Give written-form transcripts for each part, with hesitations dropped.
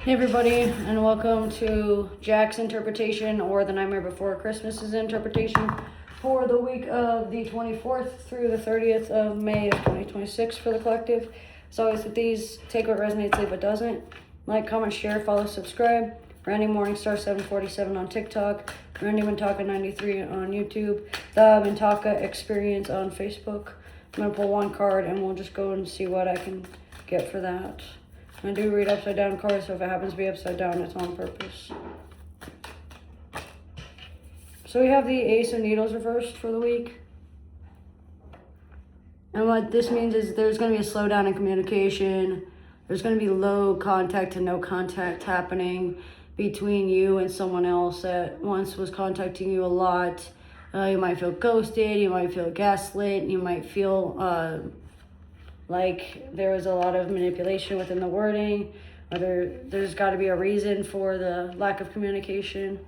Hey everybody, and welcome to Jack's interpretation, or the Nightmare Before Christmas's interpretation for the week of the 24th through the 30th of May of 2026 for the collective. As always with these, take what resonates, leave what doesn't. Like, comment, share, follow, subscribe. Randy Morningstar 747 on TikTok, Randy Wintaka 93 on YouTube, the Wintaka Experience on Facebook. I'm going to pull one card and we'll just go and see what I can get for that. I do read upside down cards, so if it happens to be upside down, it's on purpose. So we have the Ace of Needles reversed for the week. And what this means is there's going to be a slowdown in communication. There's going to be low contact to no contact happening between you and someone else that once was contacting you a lot. You might feel ghosted, you might feel gaslit, you might feel like there was a lot of manipulation within the wording, or there's got to be a reason for the lack of communication.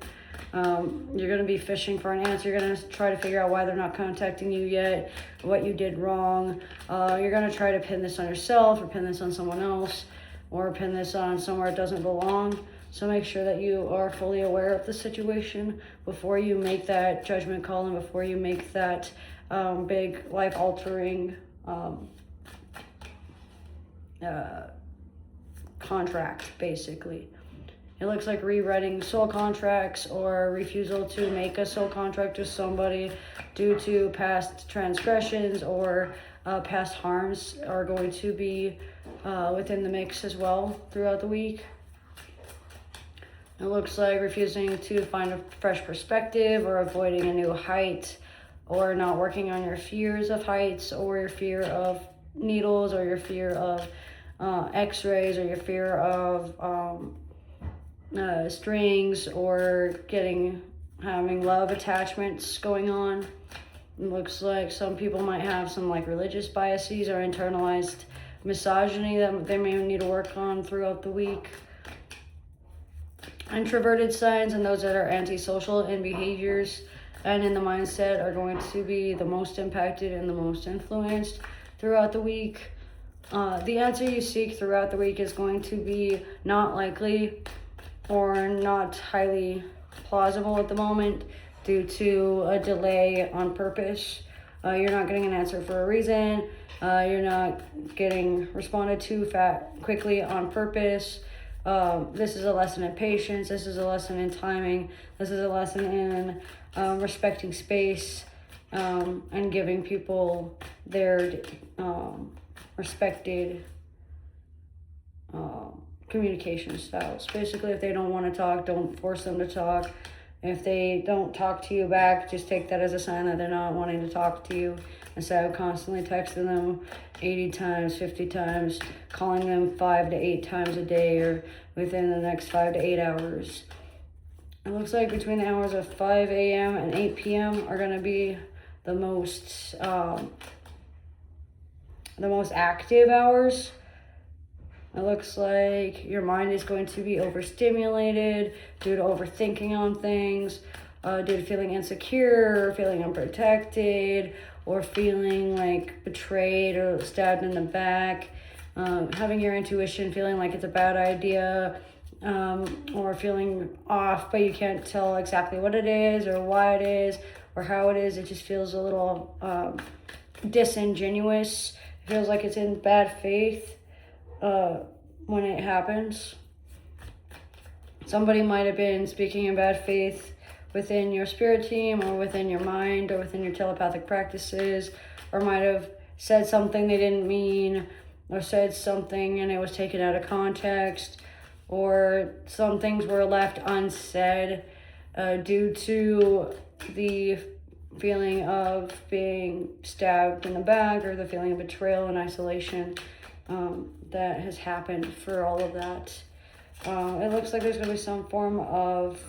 You're going to be fishing for an answer. You're going to try to figure out why they're not contacting you yet, what you did wrong. You're going to try to pin this on yourself, or pin this on someone else, or pin this on somewhere it doesn't belong. So make sure that you are fully aware of the situation before you make that judgment call and before you make that big life-altering contract, basically. It looks like rewriting soul contracts or refusal to make a soul contract with somebody due to past transgressions or past harms are going to be within the mix as well throughout the week. It looks like refusing to find a fresh perspective or avoiding a new height or not working on your fears of heights or your fear of needles or your fear of x-rays or your fear of strings or having love attachments going on. It looks like some people might have some like religious biases or internalized misogyny that they may need to work on throughout the week. Introverted signs and those that are antisocial in behaviors and in the mindset are going to be the most impacted and the most influenced throughout the week. The answer you seek throughout the week is going to be not likely or not highly plausible at the moment due to a delay on purpose. You're not getting an answer for a reason. You're not getting responded to quickly on purpose. This is a lesson in patience. This is a lesson in timing. This is a lesson in respecting space and giving people their respected communication styles. Basically, if they don't want to talk, don't force them to talk. If they don't talk to you back, just take that as a sign that they're not wanting to talk to you, instead of constantly texting them 80 times, 50 times, calling them 5 to 8 times a day or within the next 5 to 8 hours. It looks like between the hours of 5 a.m. and 8 p.m. are going to be the most active hours. It looks like your mind is going to be overstimulated due to overthinking on things, due to feeling insecure, or feeling unprotected, or feeling like betrayed or stabbed in the back, having your intuition feeling like it's a bad idea, or feeling off, but you can't tell exactly what it is or why it is or how it is. It just feels a little disingenuous. It feels like it's in bad faith when it happens. Somebody might have been speaking in bad faith within your spirit team or within your mind or within your telepathic practices, or might have said something they didn't mean, or said something and it was taken out of context, or some things were left unsaid due to the feeling of being stabbed in the back or the feeling of betrayal and isolation that has happened for all of that. It looks like there's going to be some form of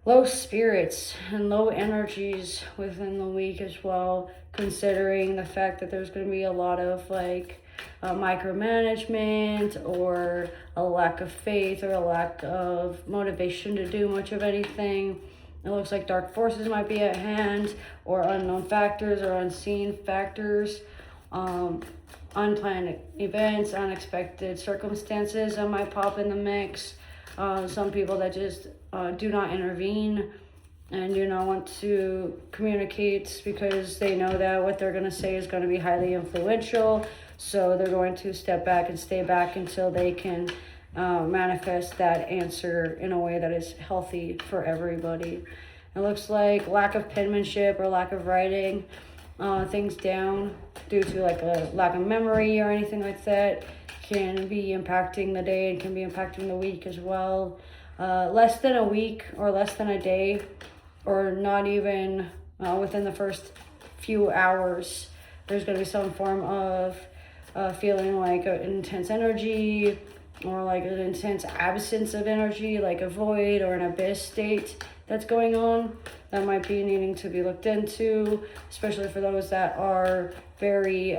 low spirits and low energies within the week as well, considering the fact that there's going to be a lot of like micromanagement or a lack of faith or a lack of motivation to do much of anything. It looks like dark forces might be at hand, or unknown factors or unseen factors. unplanned events, unexpected circumstances that might pop in the mix. Some people that just do not intervene and do not want to communicate because they know that what they're going to say is going to be highly influential. So they're going to step back and stay back until they can manifest that answer in a way that is healthy for everybody. It looks like lack of penmanship or lack of writing things down due to like a lack of memory or anything like that can be impacting the day and can be impacting the week as well. Less than a week or less than a day, or not even within the first few hours, there's going to be some form of feeling like an intense energy or like an intense absence of energy, like a void or an abyss state that's going on that might be needing to be looked into, especially for those that are very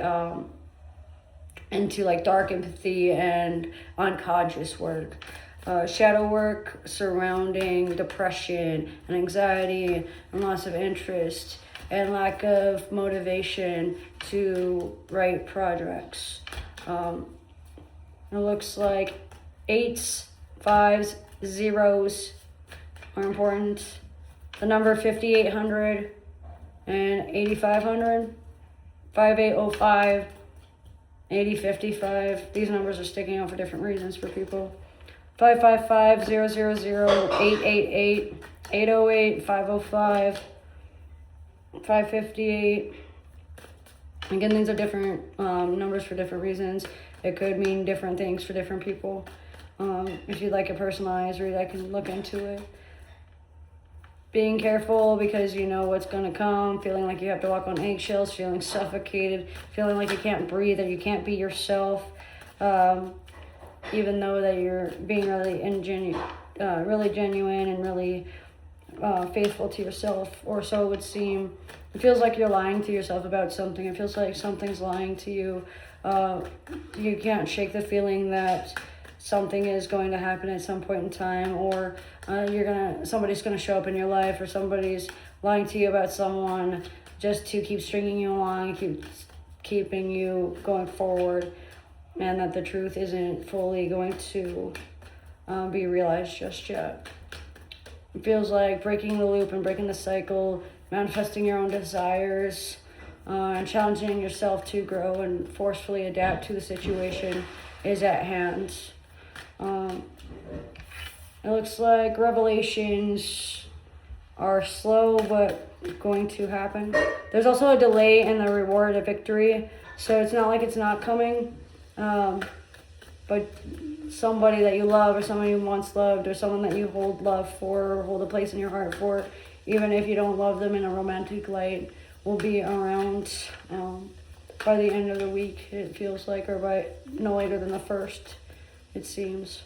into like dark empathy and unconscious work. Shadow work surrounding depression and anxiety and loss of interest and lack of motivation to write projects. It looks like 8s, 5s, 0s are important. The number 5800 and 8500, 5805, 8055. These numbers are sticking out for different reasons for people. 555, 000, 888, 808, 505, 558. Again, these are different numbers for different reasons. It could mean different things for different people. If you'd like a personalized read, I can look into it. Being careful because you know what's going to come, feeling like you have to walk on eggshells, feeling suffocated, feeling like you can't breathe, that you can't be yourself, even though that you're being really really genuine and really faithful to yourself, or so it would seem. It feels like you're lying to yourself about something. It feels like something's lying to you. You can't shake the feeling that something is going to happen at some point in time, or somebody's gonna show up in your life, or somebody's lying to you about someone just to keep stringing you along, keeping you going forward, and that the truth isn't fully going to be realized just yet. It feels like breaking the loop and breaking the cycle, manifesting your own desires, and challenging yourself to grow and forcefully adapt to the situation is at hand. It looks like revelations are slow but going to happen. There's also a delay in the reward of victory, so it's not like it's not coming, but somebody that you love, or somebody you once loved, or someone that you hold love for, or hold a place in your heart for, even if you don't love them in a romantic light, will be around by the end of the week, it feels like, or by no later than the 1st, it seems.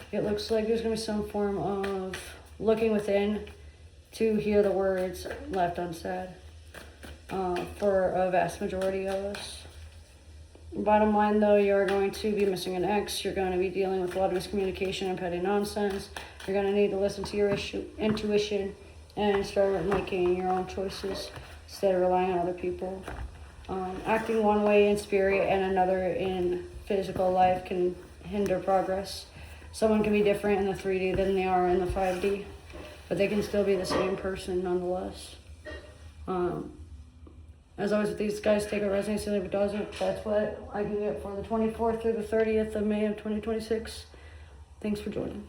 It looks like there's going to be some form of looking within to hear the words left unsaid for a vast majority of us. Bottom line, though, you're going to be missing an ex. You're going to be dealing with a lot of miscommunication and petty nonsense. You're going to need to listen to your intuition and start making your own choices instead of relying on other people. Acting one way in spirit and another in physical life can hinder progress. Someone can be different in the 3D than they are in the 5D, but they can still be the same person nonetheless. As always with these guys, take what resonates, leave it doesn't. That's what I can get for the 24th through the 30th of May of 2026. Thanks for joining.